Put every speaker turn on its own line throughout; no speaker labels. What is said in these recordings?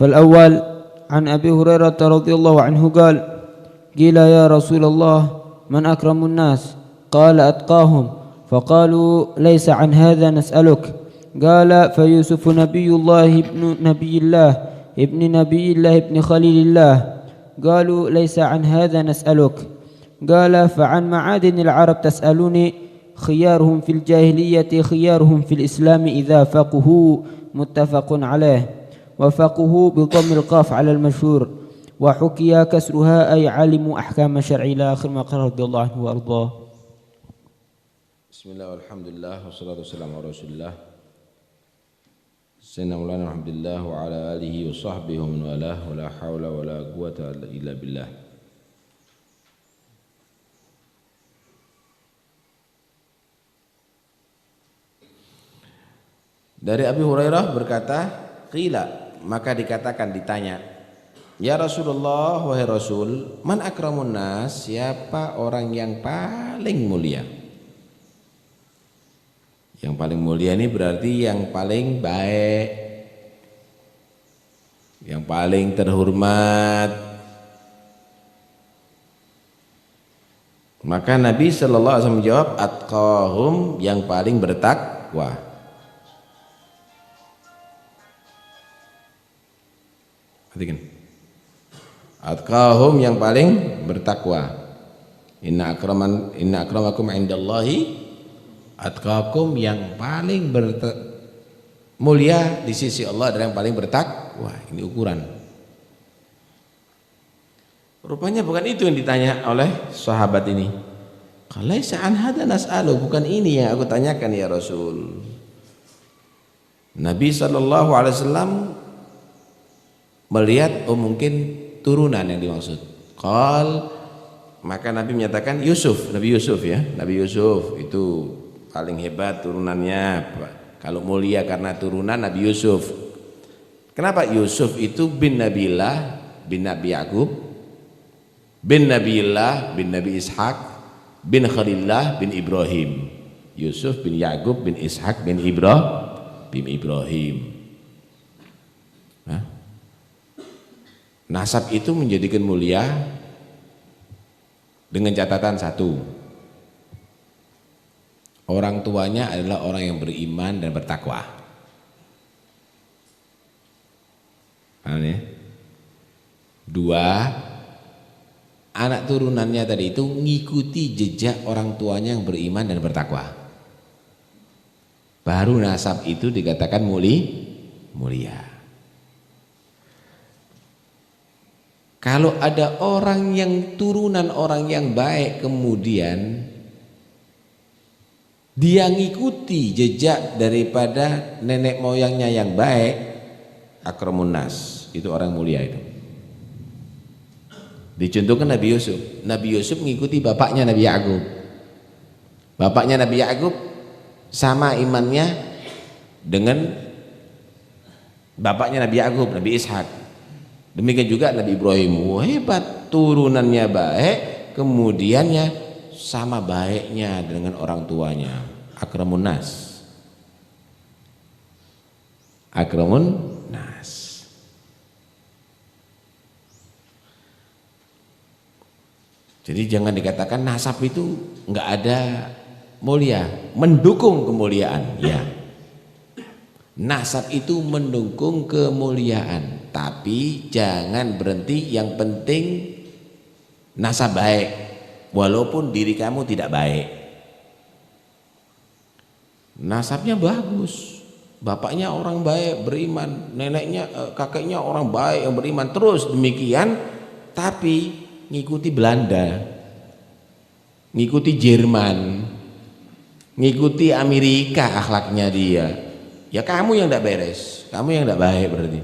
فالأول عن أبي هريرة رضي الله عنه قال: قيل يا رسول الله من أكرم الناس؟ قال: أتقاهم. فقالوا: ليس عن هذا نسألك. قال: فيوسف نبي الله ابن خليل الله. قالوا: ليس عن هذا نسألك. قال: فعن معادن العرب تسألوني؟ خيارهم في الجاهلية خيارهم في الإسلام إذا فقهوا. متفق عليه. وفقهوا بضم القاف على المشهور، وحكي كسرها أي علموا أحكام الشرع إلى آخر ما قال رضي الله عنه وأرضاه.
بسم الله والحمد لله والصلاة والسلام على رسول الله سيدنا مولانا الحمد لله وعلى آله وصحبه ومن والاه ولا حول ولا قوة إلا بالله. Dari Abi Hurairah berkata, qila, maka dikatakan, ditanya, ya Rasulullah, wahai Rasul, man akramun nas, siapa orang yang paling mulia? Yang paling mulia ini berarti yang paling baik, yang paling terhormat. Maka Nabi sallallahu alaihi wasallam menjawab, atqahum, yang paling bertakwa. Perhatikan, atqahum, yang paling bertakwa. Inna akramakum indallahi atqakum, yang paling mulia di sisi Allah adalah yang paling bertakwa. Ini ukuran. Rupanya bukan itu yang ditanya oleh sahabat ini. Qalaisa an hada nas'alu, bukan ini yang aku tanyakan ya Rasul. Nabi sallallahu alaihi wasallam melihat, oh mungkin turunan yang dimaksud. Maka Nabi menyatakan Yusuf, Nabi Yusuf ya, Nabi Yusuf itu paling hebat turunannya. Kalau mulia karena turunan Nabi Yusuf. Kenapa Yusuf itu bin Nabilah bin Nabi Yaqub, bin Nabilah bin Nabi Ishaq, bin Khalillah bin Ibrahim. Yusuf bin Yaqub bin Ishaq bin Ibrahim. Nasab itu menjadikan mulia dengan catatan satu, orang tuanya adalah orang yang beriman dan bertakwa. Paham ya? Dua, anak turunannya tadi itu mengikuti jejak orang tuanya yang beriman dan bertakwa. Baru nasab itu dikatakan mulia. Kalau ada orang yang turunan orang yang baik kemudian dia ngikuti jejak daripada nenek moyangnya yang baik, akramun nas, itu orang mulia itu. Dicontohkan Nabi Yusuf. Nabi Yusuf mengikuti bapaknya Nabi Yaqub. Bapaknya Nabi Yaqub sama imannya dengan bapaknya Nabi Yaqub, Nabi Ishaq. Demikian juga Nabi Ibrahim, hebat, turunannya baik, kemudiannya sama baiknya dengan orang tuanya. Akramun nas. Akramun nas. Jadi jangan dikatakan nasab itu enggak ada mulia, mendukung kemuliaan, ya. Nasab itu mendukung kemuliaan, tapi jangan berhenti yang penting nasab baik walaupun diri kamu tidak baik. Nasabnya bagus, bapaknya orang baik beriman, neneknya kakeknya orang baik yang beriman, terus demikian, tapi ngikuti Belanda, ngikuti Jerman, ngikuti Amerika akhlaknya dia. Ya kamu yang tidak beres, kamu yang tidak baik berarti.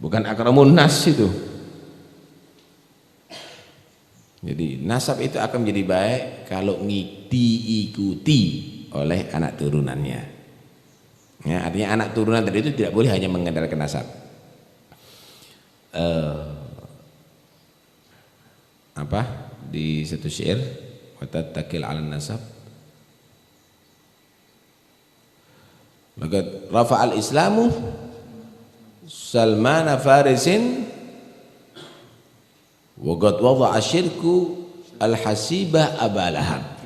Bukan akramun nas itu. Jadi nasab itu akan menjadi baik kalau diikuti oleh anak turunannya. Ya, artinya anak turunan tadi itu tidak boleh hanya mengandalkan nasab. Di satu syair, wa tatakil 'alan nasab. Maka rafa'al islamu Salman Farisin wa qad wada'a syirku al-hasibah Aba Lahab.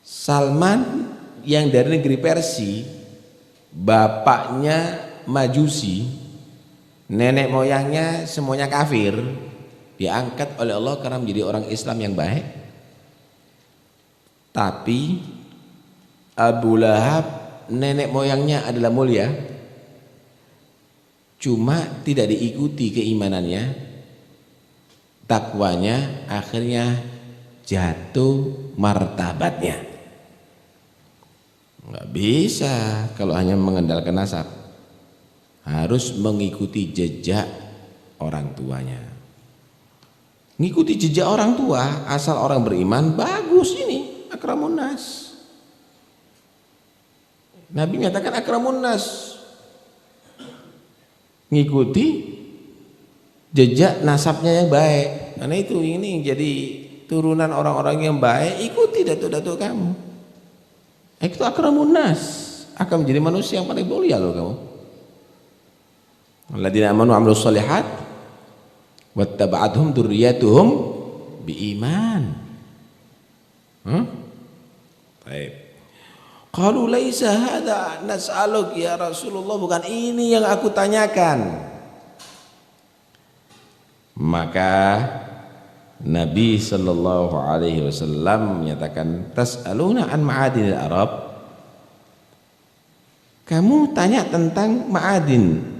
Salman yang dari negeri Persia, bapaknya Majusi, nenek moyangnya semuanya kafir, diangkat oleh Allah karena menjadi orang Islam yang baik. Tapi Abu Lahab nenek moyangnya adalah mulia, cuma tidak diikuti keimanannya, takwanya, akhirnya jatuh martabatnya. Nggak bisa kalau hanya mengandalkan nasab, harus mengikuti jejak orang tuanya. Ngikuti jejak orang tua, asal orang beriman, bagus ini, akramun nas. Nabi menyatakan akramun nas, ngikuti jejak nasabnya yang baik. Karena itu ini jadi turunan orang-orang yang baik, ikuti datuk-datuk kamu. Itu akramun nas, akan menjadi manusia yang paling mulia loh kamu. Alladzina amanu wa amilus shalihat wattaba'athum dzurriyyatuhum biiman. Baik. Qalu laisa hadza nas'aluk ya Rasulullah, bukan ini yang aku tanyakan. Maka Nabi sallallahu alaihi wasallam menyatakan, tas'aluna an ma'adinil Arab, kamu tanya tentang ma'adin.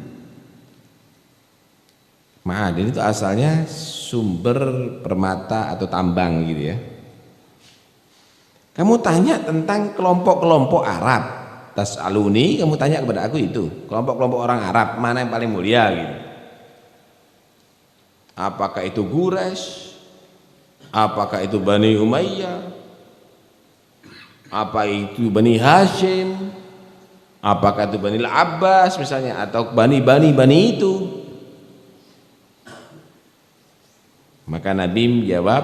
Ma'adin itu asalnya sumber permata atau tambang gitu ya. Kamu tanya tentang kelompok-kelompok Arab. Tas'aluni, kamu tanya kepada aku itu, kelompok-kelompok orang Arab mana yang paling mulia gitu. Apakah itu Quraisy? Apakah itu Bani Umayyah? Apa itu Bani Hashim? Apakah itu Bani Al-Abbas misalnya, atau Bani itu? Maka Nabi menjawab,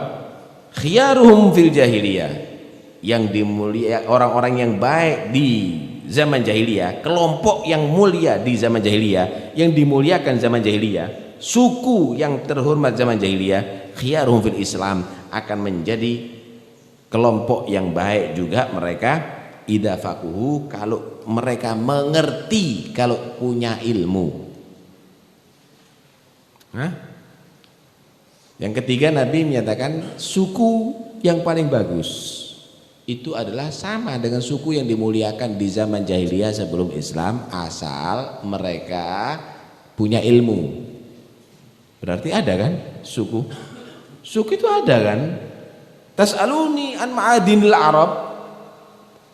khiyaruhum fil jahiliyah, yang dimulia, orang-orang yang baik di zaman jahiliyah, kelompok yang mulia di zaman jahiliyah, yang dimuliakan zaman jahiliyah, suku yang terhormat zaman jahiliyah, khiyaruhum fil Islam, akan menjadi kelompok yang baik juga mereka idza faquhu, kalau mereka mengerti, kalau punya ilmu. Yang ketiga, Nabi menyatakan suku yang paling bagus itu adalah sama dengan suku yang dimuliakan di zaman jahiliyah sebelum Islam, asal mereka punya ilmu. Berarti ada kan suku? Suku itu ada kan? Tas'aluni an ma'adinil Arab.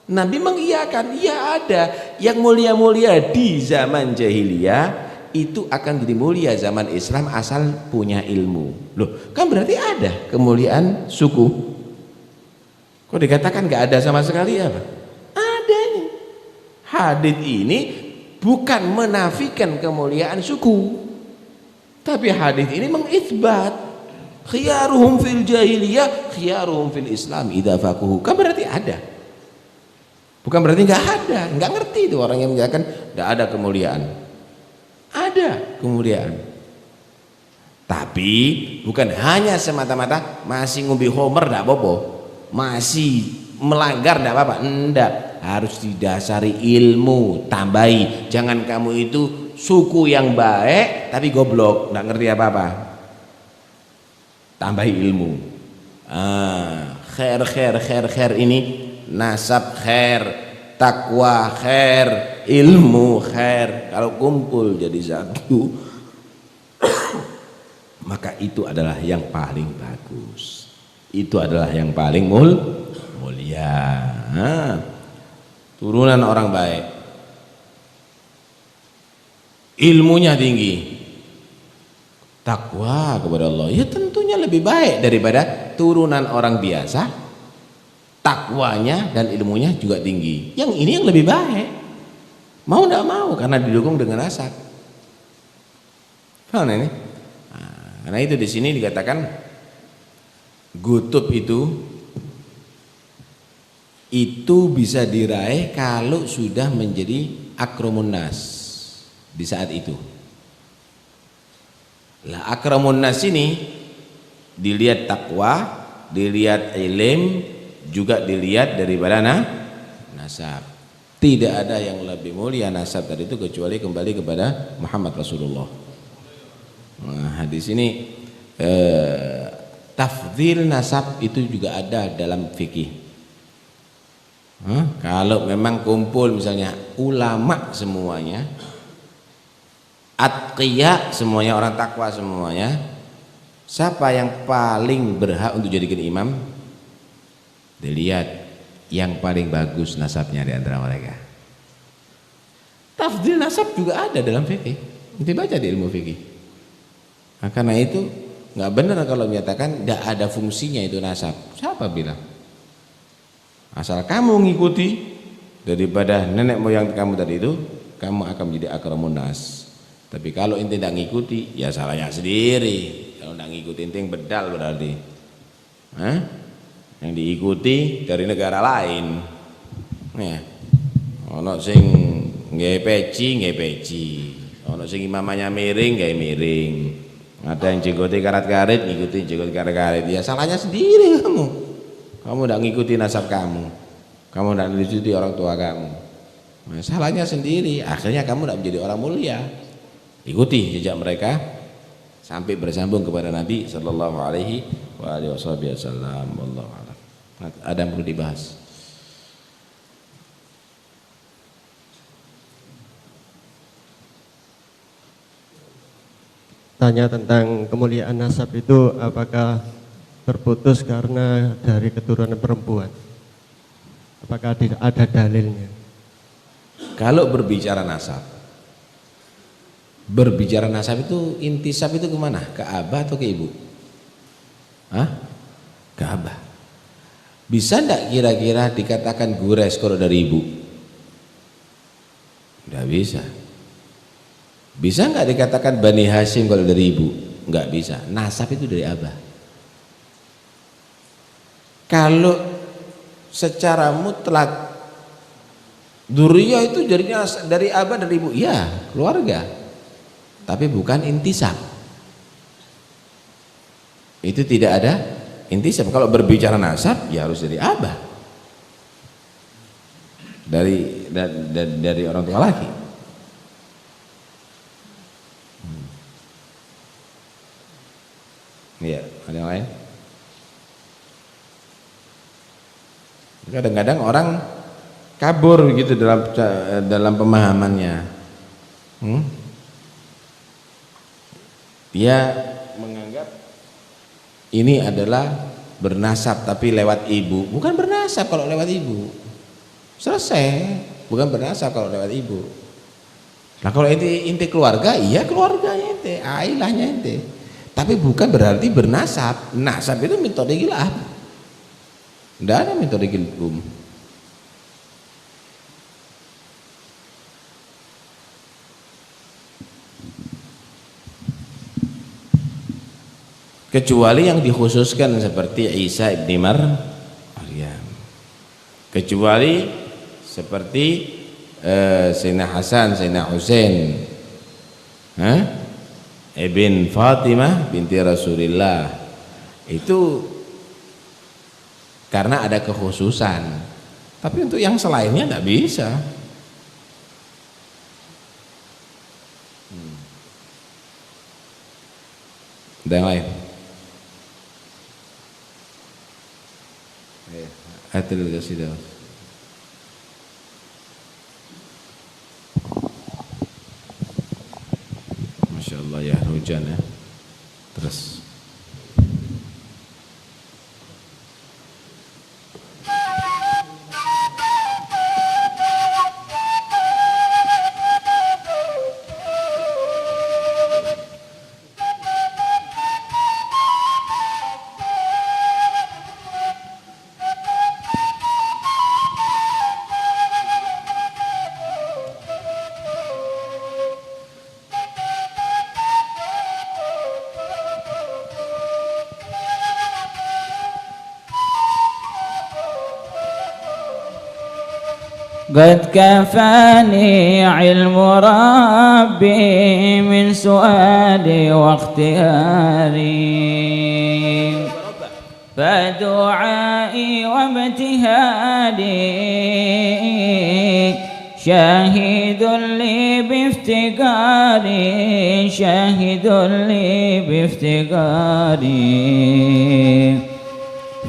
Nabi mengiyakan, iya ada. Yang mulia-mulia di zaman jahiliyah itu akan jadi mulia zaman Islam asal punya ilmu. Loh, kan berarti ada kemuliaan suku. Kok dikatakan nggak ada sama sekali apa? Ada ini. Hadits ini bukan menafikan kemuliaan suku, tapi hadits ini mengitsbat khiyaruhum fil jahiliyah, khiyaruhum fil Islam idza faquhu. Kan berarti ada. Bukan berarti nggak ada, nggak ngerti itu orang yang mengatakan nggak ada kemuliaan. Ada kemuliaan. Tapi bukan hanya semata-mata masih ngombe homer ndak apa-apa, masih melanggar ndak apa-apa, enggak, harus didasari ilmu, tambahi. Jangan kamu itu suku yang baik tapi goblok, ndak ngerti apa-apa. Tambahi ilmu. Khair ini nasab khair, takwa khair, ilmu khair. Kalau kumpul jadi satu, maka itu adalah yang paling bagus, itu adalah yang paling mulia. Turunan orang baik, ilmunya tinggi, takwa kepada Allah, ya tentunya lebih baik daripada turunan orang biasa, takwanya dan ilmunya juga tinggi. Yang ini yang lebih baik, mau tidak mau, karena didukung dengan nasab. Paham ini? Karena itu di sini dikatakan gutub itu bisa diraih kalau sudah menjadi akramun nas di saat itu. Lah akramun nas ini dilihat takwa, dilihat ilm, juga dilihat daripada nasab. Tidak ada yang lebih mulia nasab tadi itu kecuali kembali kepada Muhammad Rasulullah. Nah, di sini tafdhil nasab itu juga ada dalam fikih. Kalau memang kumpul misalnya ulama semuanya, atqiya semuanya, orang takwa semuanya, siapa yang paling berhak untuk jadikan imam? Dilihat yang paling bagus nasabnya di antara mereka. Tafdhil nasab juga ada dalam fikih. Nanti baca di ilmu fikih. Nah, karena itu nggak benar kalau menyatakan tidak ada fungsinya itu nasab. Siapa bilang? Asal kamu ngikuti daripada nenek moyang kamu tadi itu, kamu akan menjadi akramun nas. Tapi kalau inti tidak ngikuti, ya salahnya sendiri. Kalau tidak ngikuti inti yang bedal berarti. Yang diikuti dari negara lain. Ya. Ono sing nggih peci, ono sing imamanya miring, nggih miring. Ada yang jenggote karat-karit, ngikuti jenggot karat-karit. Ya salahnya sendiri kamu. Kamu tidak ngikuti nasab kamu, kamu tidak ngikuti orang tua kamu. Nah, salahnya sendiri. Akhirnya kamu tidak menjadi orang mulia. Ikuti jejak mereka sampai bersambung kepada Nabi Sallallahu Alaihi Wasallam. Wallahu a'lam. Ada yang perlu dibahas?
Tanya tentang kemuliaan nasab itu apakah terputus karena dari keturunan perempuan? Apakah ada dalilnya?
Kalau berbicara nasab itu intisab itu kemana? Ke abah atau ke ibu? Ke abah. Bisa enggak kira-kira dikatakan gures kalau dari ibu? Enggak bisa. Bisa enggak dikatakan Bani Hashim kalau dari ibu? Enggak bisa. Nasab itu dari abah. Kalau secara mutlak dzurriyyah itu dari abah dari ibu, ya keluarga, tapi bukan intisab. Itu tidak ada intisab. Kalau berbicara nasab ya harus dari abah, dari orang tua laki. Iya, ada yang lain? Kadang-kadang orang kabur gitu dalam pemahamannya. Dia menganggap ini adalah bernasab tapi lewat ibu. Bukan bernasab kalau lewat ibu. Selesai. Bukan bernasab kalau lewat ibu. Nah kalau inti keluarga, iya keluarganya ente, ailahnya ente. Tapi bukan berarti bernasab. Nasab itu metode gila. Tidak ada metode gilbum. Kecuali yang dikhususkan seperti Isa ibn Maryam. Kecuali seperti Sayyidina Hasan, Sayyidina Husain, ibn Fatimah binti Rasulillah. Itu karena ada kekhususan, tapi untuk yang selainnya tidak bisa. Ada yang lain? Atil qasidah. Masya Allah ya, hujan ya. Terus
قد كفاني علم ربي من سؤالي واختياري، فدعائي وابتهالي شاهد لي بافتقاري، شاهد لي بافتقاري،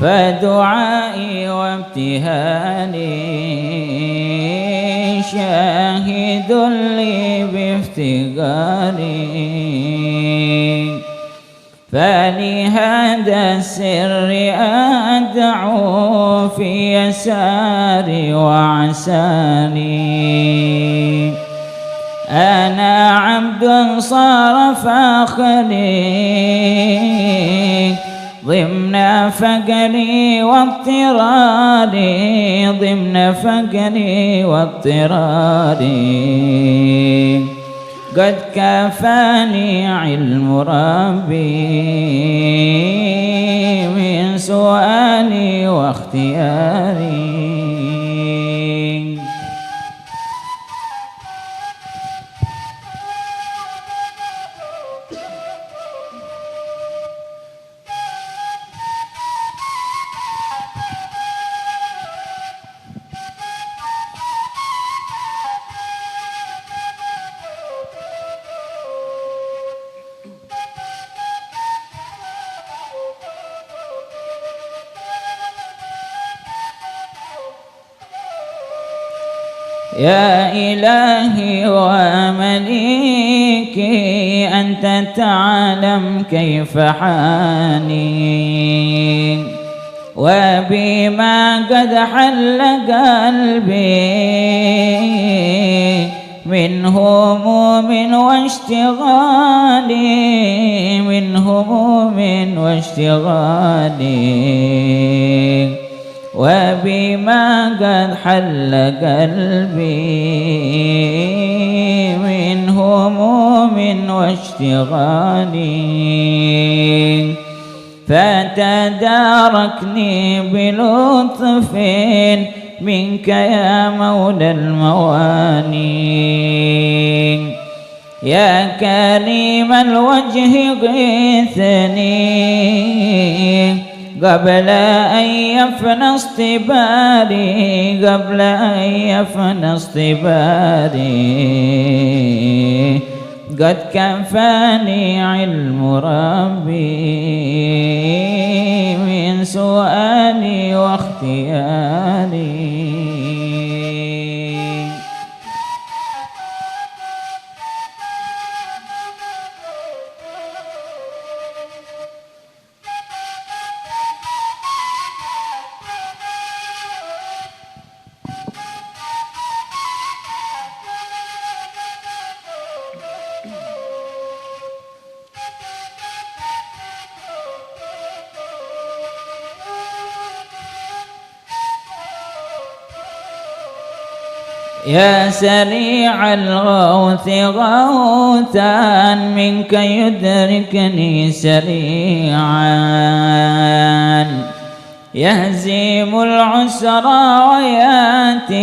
فدعائي وابتهالي شاهد لي بافتقاري، فلهذا السر أدعو في يساري وعساني، أنا عبد صار فاخري ضمن فقري واضطراري، ضمن فقري واضطراري، قد كفاني علم ربي من سؤالي واختياري. يا إلهي ومليكي أنت تعلم كيف حاني، وبما قد حل قلبي من هموم واشتغالي، من هموم واشتغالي، وبما قد حل قلبي من هموم واشتغالي، فتداركني بلطف منك يا مولى المواني، يا كريم الوجه غيثني قبل أن يفنى اصطباري، قبل أن يفنى اصطباري، قد كفاني علم ربي من سؤالي واختياري. يا سريع الغوث غوثا منك يدركني سريعا، يهزم العسر وياتي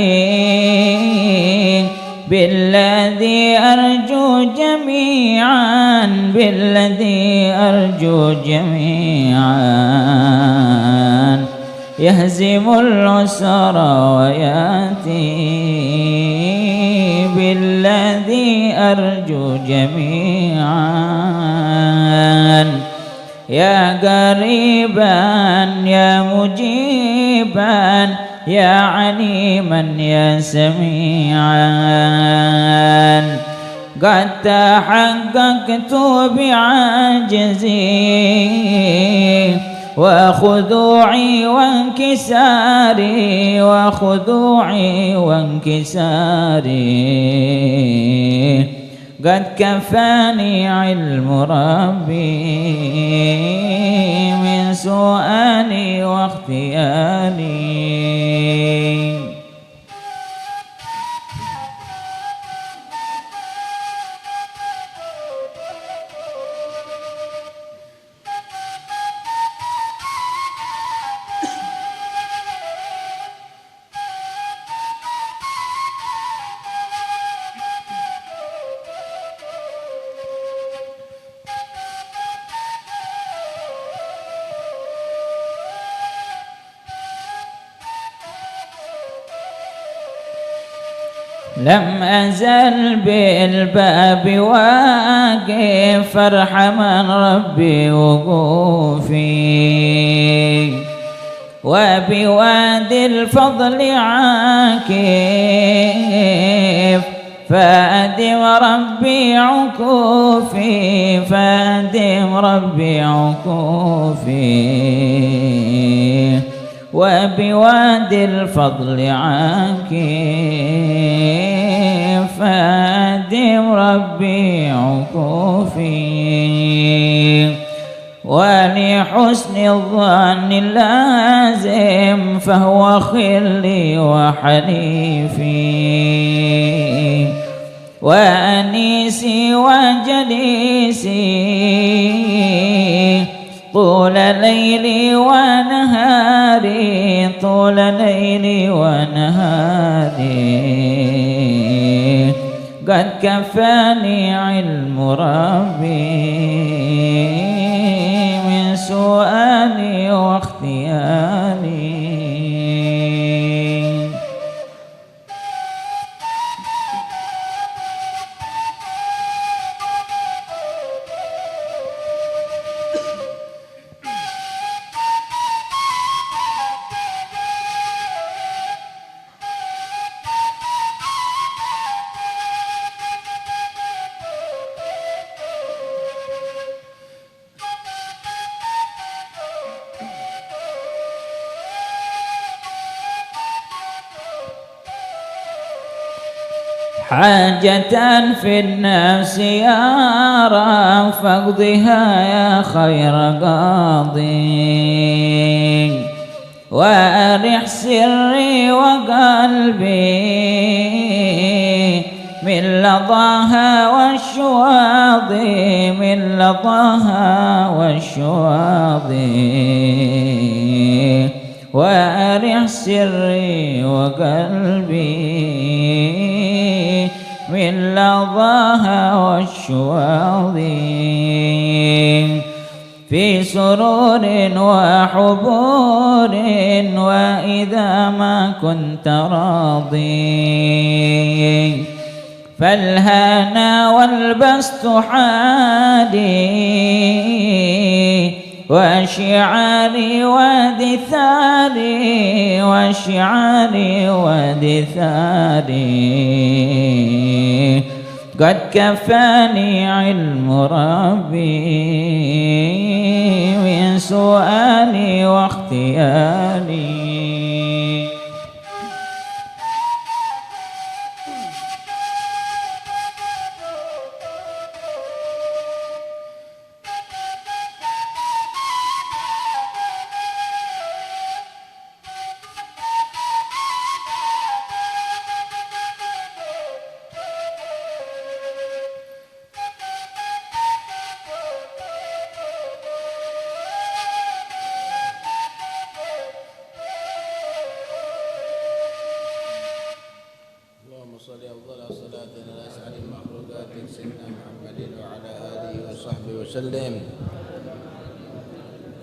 بالذي أرجو جميعا، بالذي أرجو جميعا، يهزم العسر وياتي بالذي أرجو جميعا، يا قريبا يا مجيبا يا عليما يا سميعا، قد تحققت بعجزي وخضوعي وانكساري، وخضوعي وانكساري، قد كفاني علم ربي من سؤالي واختياري. لم أزل بالباب واقف فارحمن ربي وقوفي وبوادي الفضل عاكف فأدم ربي عكوفي فأدم ربي عكوفي وبوادي الفضل عاكف فأدم ربي عكوفي ولحسن الظن اللازم فهو خلي وحليفي وأنيسي وجليسي طول ليلي ونهاري طول ليلي ونهاري قد كفاني علم ربي من سؤالي واختياري. حاجة في النفس يا رب فاقضها يا خير قاضي وأرح سري وقلبي من لظاها والشواظي من لظاها والشواظي وأرح سري وقلبي من لظاها والشواظي في سرور وحبور وإذا ما كنت راضي فالهنا والبسط حالي وشعاري ودثاري وشعاري ودثاري قد كفاني علم ربي من سؤالي واختياري.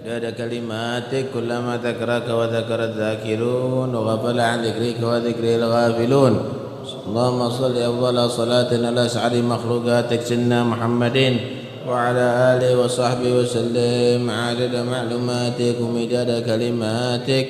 عدد كلماتك كلما ذكرك وذكر الذاكرون وغفل عن ذكرك وذكر الغافلون. اللهم صل أفضل صلاة على أسعد مخلوقاتك سيدنا محمد وعلى آله وصحبه وسلم عدد معلوماتك ومداد كلماتك.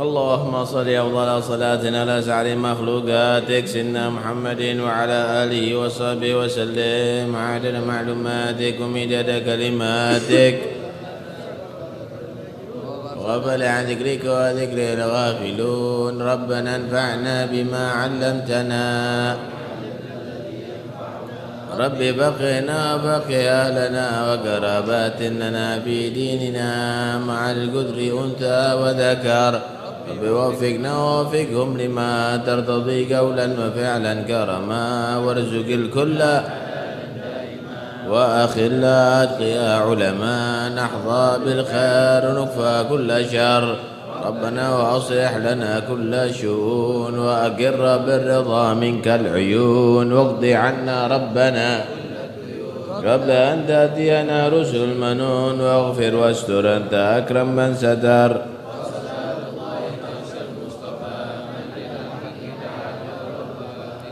اللهم صل أفضل صلاة على أسعد مخلوقاتك سيدنا محمد وعلى آله وصحبه وسلم عدد معلوماتك ومداد كلماتك وغفل عن ذكرك وذكر الغافلون. ربنا انفعنا بما علمتنا رب بقنا وبقي أهلنا وقراباتنا في ديننا مع القدر أنثى وذكر. رب وفقنا ووفقهم لما ترتضي قولا وفعلا كرما وارزق الكل وأخلا أتقياء علماء نحظى بالخير ونكفى كل شر. ربنا وأصلح لنا كل شؤون وأقر بالرضا منك العيون واقض عنا ربنا قبل أن تأتينا رسل المنون واغفر واستر أنت أكرم من ستر.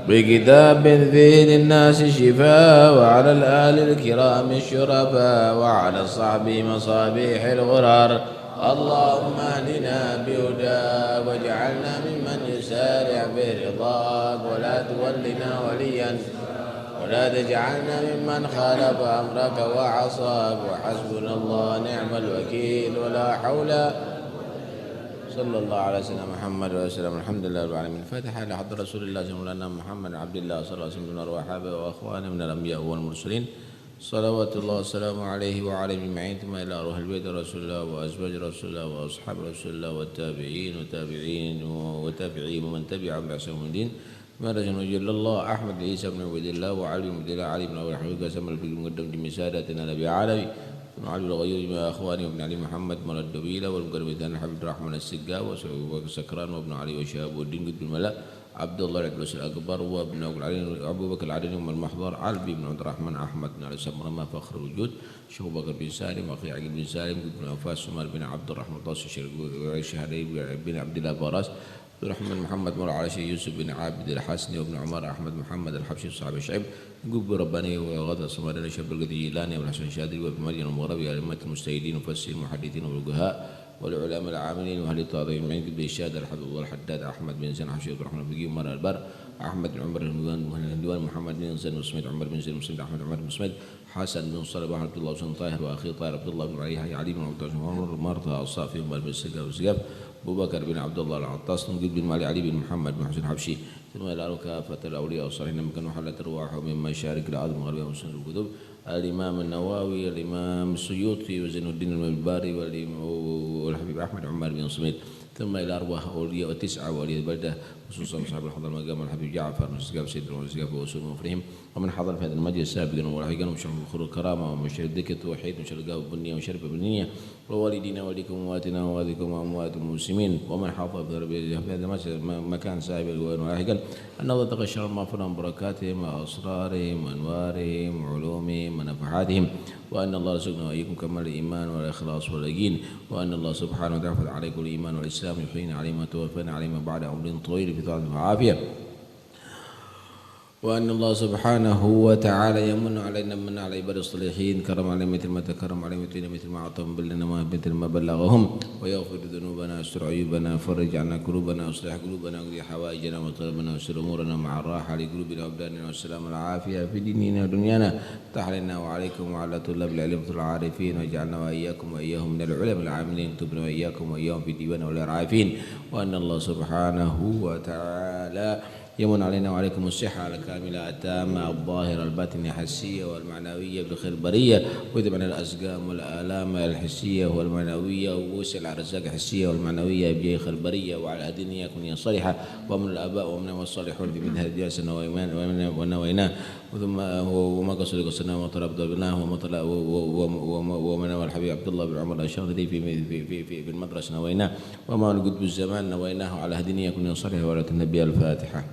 بكتاب فيه للناس شفاء وعلى الآل الكرام الشرفاء وعلى الصحب مصابيح الغرار. اللهم اهدنا بهداك واجعلنا ممن يسارع برضاك ولا تولنا وليا ولا تجعلنا ممن خالف أمرك وعصاك وحسبنا الله نعم الوكيل ولا حول. صلى الله على سيدنا محمد وسلم. الحمد لله رب العالمين. الفاتحة لحضرة رسول الله مولانا محمد عبد الله صلى الله عليه وسلم من أرواحه وأخوانه من الأنبياء والمرسلين صلوات الله والسلام عليه وعلى أجمعين ثم إلى أروح البيت رسول الله وأزواج رسول الله وأصحاب رسول الله والتابعين وتابعين ومن تبعهم بإحسان يوم الدين. مارس وجل الله أحمد عيسى بن عبد الله وعلي بن عبد الله علي بن أبي حميد قاسم الفقه المقدم جميع سادتنا نبي عالمي وعلي الغيور مع أخواني وابن علي محمد مولى الدبيلة والمقرب الثاني حبيب الرحمن السقا وسكران وابن علي وشهاب والدين قد الملا عبد الله العباس الأكبر وابن أبو بكر العدني ومن المحضر علبي بن عبد الرحمن أحمد بن علي سمرما فخر الوجود شيخ بكر بن سالم أخي عقيل بن سالم بن وفاس سمر بن عبد الرحمن طاس الشهري بن عبد الله باراس عبد الرحمن محمد مولى على شيخ يوسف بن عابد الحسني وابن عمر أحمد محمد الحبشي الصحابي الشعيب قب رباني وغدا الصمداني شاب القديلاني والحسن الشاذلي وابن مريم المغربي أئمة المجتهدين ومفسرين المحدثين والفقهاء والعلماء العاملين واهل التعظيم من قبل الشهاده الحبيب الله الحداد احمد بن زين حبشي عبد الرحمن بن عمر البر احمد بن عمر الهندوان محمد بن زين مسمد عمر بن زين مسمد احمد عمر بن مسمد حسن بن صلب عبد الله بن طاهر واخي طاهر عبد الله بن علي بن عبد الله مرضى الصافي عمر بن سقاف وسقاف ابو بكر بن عبد الله العطاس نقول بن علي بن محمد بن حسين حبشي ثم الى كافه الاولياء والصالحين مكان حلت ارواحهم من مشارق الارض المغربيه وسنن الكتب الامام النووي الامام السيوطي وزين الدين المباري والحبيب احمد عمر بن صميد ثم الى ارواح اولياء وتسعه واولياء البلده خصوصا اصحاب الحضر المقام الحبيب جعفر بن سقاف سيد الوزقاف وسلم وفرهم ومن حضر في هذا المجلس سابقا ولاحقا ومشرف الخير الكرامه ومشرف ذكر التوحيد ومشرف البنيه ومشرف البنيه ووالدينا ووالديكم وامواتنا ووالدكم واموات المسلمين ومن حافظ في هذا المكان سابقا ولاحقا ان الله تغشر المغفره من بركاتهم واسرارهم وانوارهم وعلومهم ونفحاتهم وان الله رزقنا واياكم كمال الايمان والاخلاص واليقين وان الله سبحانه وتعالى يحفظ عليكم الايمان والاسلام يحيينا عليما توفانا عليما بعد عمر طويل في طاعة وعافية وأن الله سبحانه وتعالى يمن علينا من على عباد الصالحين كرم علينا مثل ما تكرم علينا مثل ما أعطاهم بلنا مثل ما بلغهم ويغفر ذنوبنا يستر عيوبنا فرج عنا قلوبنا أصلح قلوبنا وقضي حوائجنا وطلبنا ويسر أمورنا مع الراحة لقلوبنا وأبداننا والسلام والعافية في ديننا ودنيانا افتح علينا وعليكم وعلى طلاب العلم العارفين واجعلنا وإياكم وإياهم من العلماء العاملين تبنا وإياكم وإياهم في ديوان العارفين وأن الله سبحانه وتعالى يمن علينا وعليكم الصحة الكاملة التامة الظاهرة الباطنة الحسية والمعنوية بالخير البرية ويدمعنا الأسقام والآلام الحسية والمعنوية ووسع الأرزاق الحسية والمعنوية بجاه البرية وعلى أدنية كن صالحة ومن الآباء ومن الصالحون في مثل هذه السنة ونويناه ثم وما قصدنا وما طلبناه ومن الحبيب عبد الله بن عمر الشاذلي في المدرسة نويناه وما نقد بالزمان نويناه على أدنية كن صالحة وعلى النبي الفاتحة.